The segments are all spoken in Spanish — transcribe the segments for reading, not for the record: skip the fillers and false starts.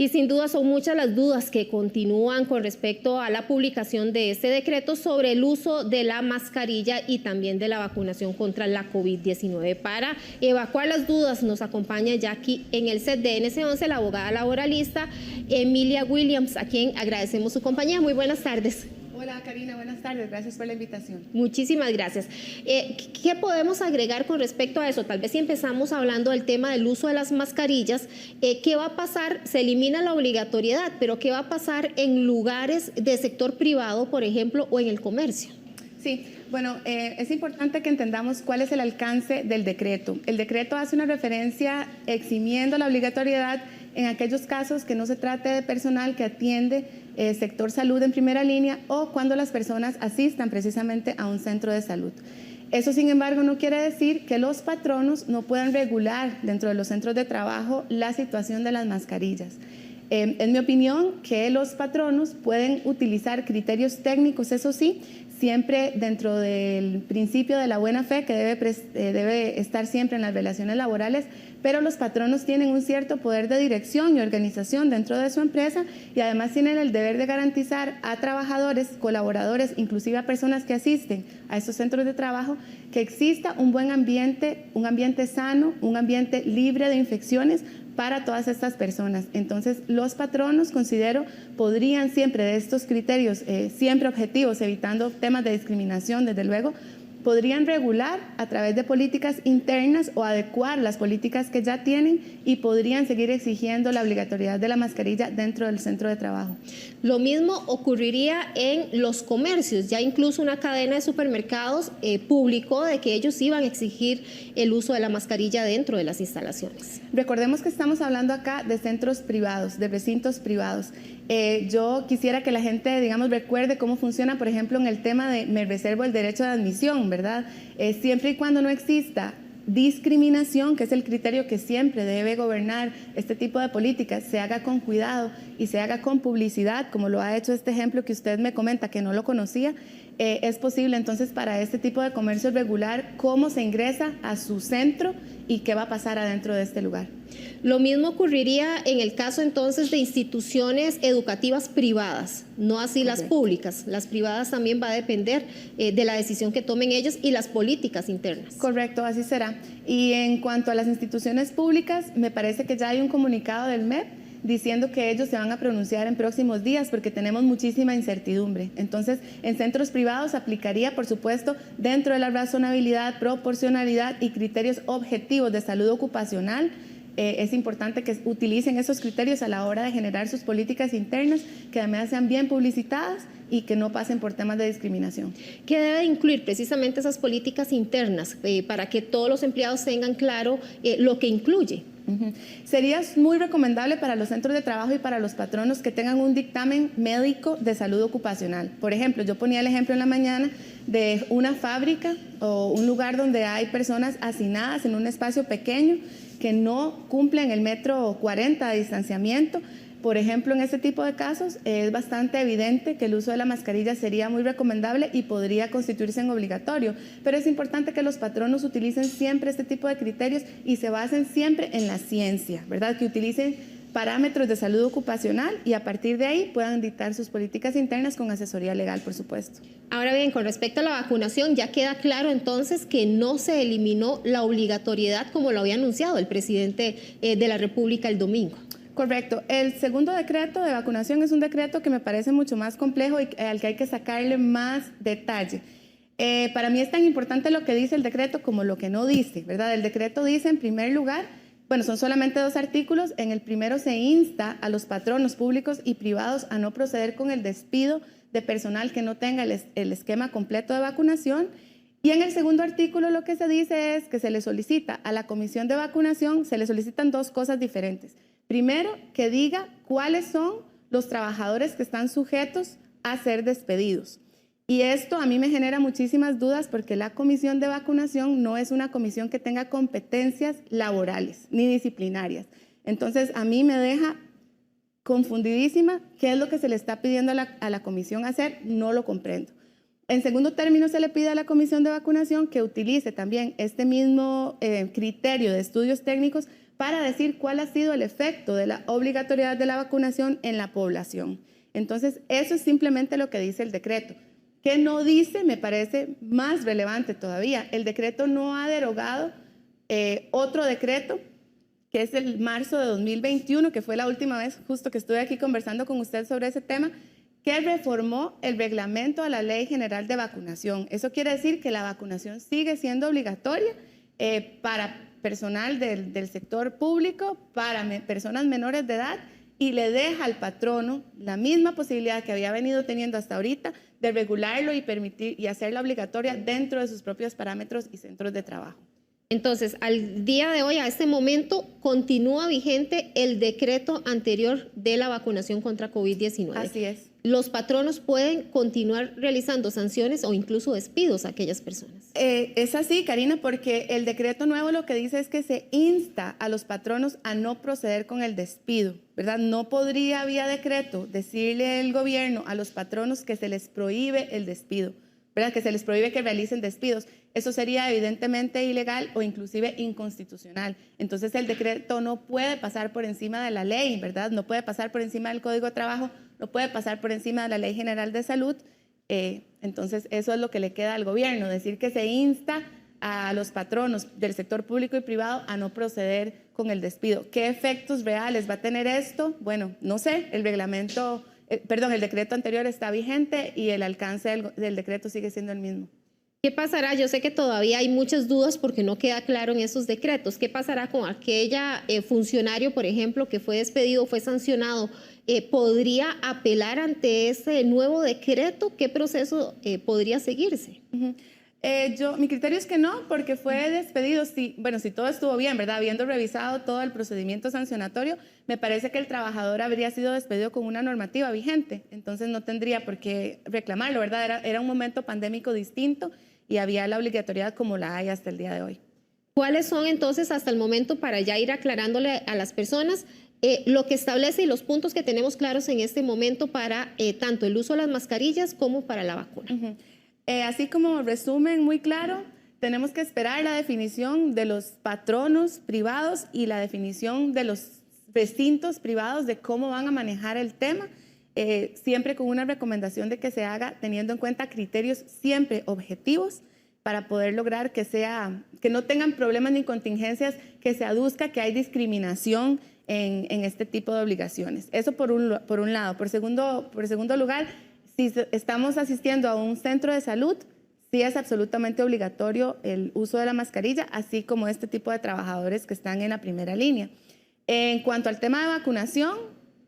Y sin duda son muchas las dudas que continúan con respecto a la publicación de este decreto sobre el uso de la mascarilla y también de la vacunación contra la COVID-19. Para evacuar las dudas nos acompaña ya aquí en el set de NS11 la abogada laboralista Emilia Williams, a quien agradecemos su compañía. Muy buenas tardes. Hola Karina, buenas tardes, gracias por la invitación. Muchísimas gracias. ¿Qué podemos agregar con respecto a eso? Tal vez si empezamos hablando del tema del uso de las mascarillas, ¿qué va a pasar? Se elimina la obligatoriedad, pero ¿qué va a pasar en lugares de sector privado, por ejemplo, o en el comercio? Sí, bueno, es importante que entendamos cuál es el alcance del decreto. El decreto hace una referencia eximiendo la obligatoriedad en aquellos casos que no se trate de personal que atiende sector salud en primera línea o cuando las personas asistan precisamente a un centro de salud. Eso, sin embargo, no quiere decir que los patronos no puedan regular dentro de los centros de trabajo la situación de las mascarillas. En mi opinión, que los patronos pueden utilizar criterios técnicos, eso sí, siempre dentro del principio de la buena fe que debe estar siempre en las relaciones laborales, pero los patronos tienen un cierto poder de dirección y organización dentro de su empresa y además tienen el deber de garantizar a trabajadores, colaboradores, inclusive a personas que asisten a estos centros de trabajo, que exista un buen ambiente, un ambiente sano, un ambiente libre de infecciones para todas estas personas. Entonces, los patronos, considero, podrían siempre de estos criterios, siempre objetivos, evitando temas de discriminación, desde luego, podrían regular a través de políticas internas o adecuar las políticas que ya tienen y podrían seguir exigiendo la obligatoriedad de la mascarilla dentro del centro de trabajo. Lo mismo ocurriría en los comercios. Ya incluso una cadena de supermercados publicó de que ellos iban a exigir el uso de la mascarilla dentro de las instalaciones. Recordemos que estamos hablando acá de centros privados, de recintos privados. Yo quisiera que la gente, digamos, recuerde cómo funciona, por ejemplo, en el tema de me reservo el derecho de admisión, ¿verdad? Siempre y cuando no exista discriminación, que es el criterio que siempre debe gobernar este tipo de políticas, se haga con cuidado y se haga con publicidad, como lo ha hecho este ejemplo que usted me comenta, que no lo conocía, es posible entonces para este tipo de comercio regular cómo se ingresa a su centro y qué va a pasar adentro de este lugar. Lo mismo ocurriría en el caso entonces de instituciones educativas privadas, no así las públicas. Las privadas también va a depender de la decisión que tomen ellos y las políticas internas. Correcto, así será. Y en cuanto a las instituciones públicas, me parece que ya hay un comunicado del MEP diciendo que ellos se van a pronunciar en próximos días porque tenemos muchísima incertidumbre. Entonces, en centros privados aplicaría, por supuesto, dentro de la razonabilidad, proporcionalidad y criterios objetivos de salud ocupacional. Es importante que utilicen esos criterios a la hora de generar sus políticas internas, que además sean bien publicitadas y que no pasen por temas de discriminación. ¿Qué debe incluir precisamente esas políticas internas para que todos los empleados tengan claro lo que incluye? Sería muy recomendable para los centros de trabajo y para los patronos que tengan un dictamen médico de salud ocupacional. Por ejemplo, yo ponía el ejemplo en la mañana de una fábrica o un lugar donde hay personas hacinadas en un espacio pequeño que no cumplen el 1,40 m de distanciamiento. Por ejemplo, en este tipo de casos es bastante evidente que el uso de la mascarilla sería muy recomendable y podría constituirse en obligatorio, pero es importante que los patronos utilicen siempre este tipo de criterios y se basen siempre en la ciencia, ¿verdad? Que utilicen parámetros de salud ocupacional y a partir de ahí puedan dictar sus políticas internas con asesoría legal, por supuesto. Ahora bien, con respecto a la vacunación, ya queda claro entonces que no se eliminó la obligatoriedad como lo había anunciado el presidente de la República el domingo. Correcto. El segundo decreto de vacunación es un decreto que me parece mucho más complejo y al que hay que sacarle más detalle. Para mí es tan importante lo que dice el decreto como lo que no dice, ¿verdad? El decreto dice, en primer lugar, bueno, son solamente 2 artículos. En el primero se insta a los patronos públicos y privados a no proceder con el despido de personal que no tenga el esquema completo de vacunación. Y en el segundo artículo lo que se dice es que se le solicita a la comisión de vacunación, se le solicitan 2 cosas diferentes. Primero, que diga cuáles son los trabajadores que están sujetos a ser despedidos. Y esto a mí me genera muchísimas dudas porque la comisión de vacunación no es una comisión que tenga competencias laborales ni disciplinarias. Entonces, a mí me deja confundidísima qué es lo que se le está pidiendo a la comisión hacer, no lo comprendo. En segundo término, se le pide a la Comisión de Vacunación que utilice también este mismo criterio de estudios técnicos para decir cuál ha sido el efecto de la obligatoriedad de la vacunación en la población. Entonces, eso es simplemente lo que dice el decreto. ¿Qué no dice? Me parece más relevante todavía. El decreto no ha derogado otro decreto, que es el marzo de 2021, que fue la última vez justo que estuve aquí conversando con usted sobre ese tema, que reformó el reglamento a la Ley General de Vacunación. Eso quiere decir que la vacunación sigue siendo obligatoria para personal del sector público, para personas menores de edad, y le deja al patrono la misma posibilidad que había venido teniendo hasta ahorita de regularlo y permitir y hacerla obligatoria dentro de sus propios parámetros y centros de trabajo. Entonces, al día de hoy, a este momento, continúa vigente el decreto anterior de la vacunación contra COVID-19. Así es. Los patronos pueden continuar realizando sanciones o incluso despidos a aquellas personas. Es así, Karina, porque el decreto nuevo lo que dice es que se insta a los patronos a no proceder con el despido, ¿verdad? No podría, vía decreto, decirle el gobierno a los patronos que se les prohíbe el despido, ¿verdad? Que se les prohíbe que realicen despidos. Eso sería evidentemente ilegal o inclusive inconstitucional. Entonces el decreto no puede pasar por encima de la ley, ¿verdad? No puede pasar por encima del Código de Trabajo, no puede pasar por encima de la Ley General de Salud. Entonces eso es lo que le queda al gobierno, decir que se insta a los patronos del sector público y privado a no proceder con el despido. ¿Qué efectos reales va a tener esto? Bueno, no sé, el decreto anterior está vigente y el alcance del decreto sigue siendo el mismo. ¿Qué pasará? Yo sé que todavía hay muchas dudas porque no queda claro en esos decretos. ¿Qué pasará con aquella funcionario, por ejemplo, que fue despedido, fue sancionado? ¿Podría apelar ante ese nuevo decreto? ¿Qué proceso podría seguirse? Mi criterio es que no, porque fue despedido. Si todo estuvo bien, ¿verdad? Habiendo revisado todo el procedimiento sancionatorio, me parece que el trabajador habría sido despedido con una normativa vigente. Entonces no tendría por qué reclamarlo, ¿verdad? Era un momento pandémico distinto y había la obligatoriedad como la hay hasta el día de hoy. ¿Cuáles son entonces hasta el momento, para ya ir aclarándole a las personas, lo que establece y los puntos que tenemos claros en este momento para tanto el uso de las mascarillas como para la vacuna? Así como resumen muy claro, tenemos que esperar la definición de los patronos privados y la definición de los recintos privados de cómo van a manejar el tema, siempre con una recomendación de que se haga teniendo en cuenta criterios siempre objetivos para poder lograr que no tengan problemas ni contingencias, que se aduzca que hay discriminación en este tipo de obligaciones. Eso por un lado. Por segundo lugar, si estamos asistiendo a un centro de salud, sí es absolutamente obligatorio el uso de la mascarilla, así como este tipo de trabajadores que están en la primera línea. En cuanto al tema de vacunación,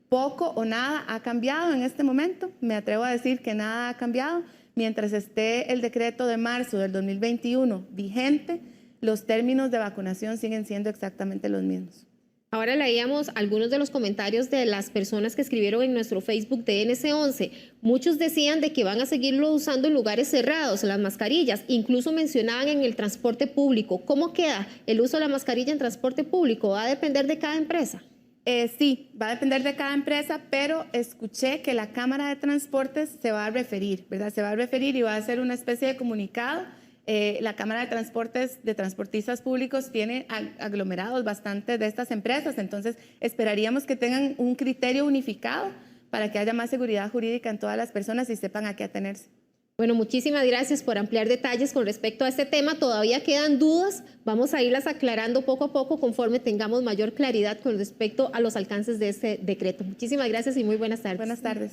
poco o nada ha cambiado en este momento. Me atrevo a decir que nada ha cambiado. Mientras esté el decreto de marzo del 2021 vigente, los términos de vacunación siguen siendo exactamente los mismos. Ahora leíamos algunos de los comentarios de las personas que escribieron en nuestro Facebook de NC11. Muchos decían de que van a seguirlo usando en lugares cerrados, las mascarillas. Incluso mencionaban en el transporte público. ¿Cómo queda el uso de la mascarilla en transporte público? ¿Va a depender de cada empresa? Sí, va a depender de cada empresa, pero escuché que la Cámara de Transportes se va a referir, ¿verdad? Se va a referir y va a hacer una especie de comunicado. La Cámara de Transportes de Transportistas Públicos tiene aglomerados bastante de estas empresas, entonces esperaríamos que tengan un criterio unificado para que haya más seguridad jurídica en todas las personas y sepan a qué atenerse. Bueno, muchísimas gracias por ampliar detalles con respecto a este tema. Todavía quedan dudas, vamos a irlas aclarando poco a poco conforme tengamos mayor claridad con respecto a los alcances de este decreto. Muchísimas gracias y muy buenas tardes. Buenas tardes.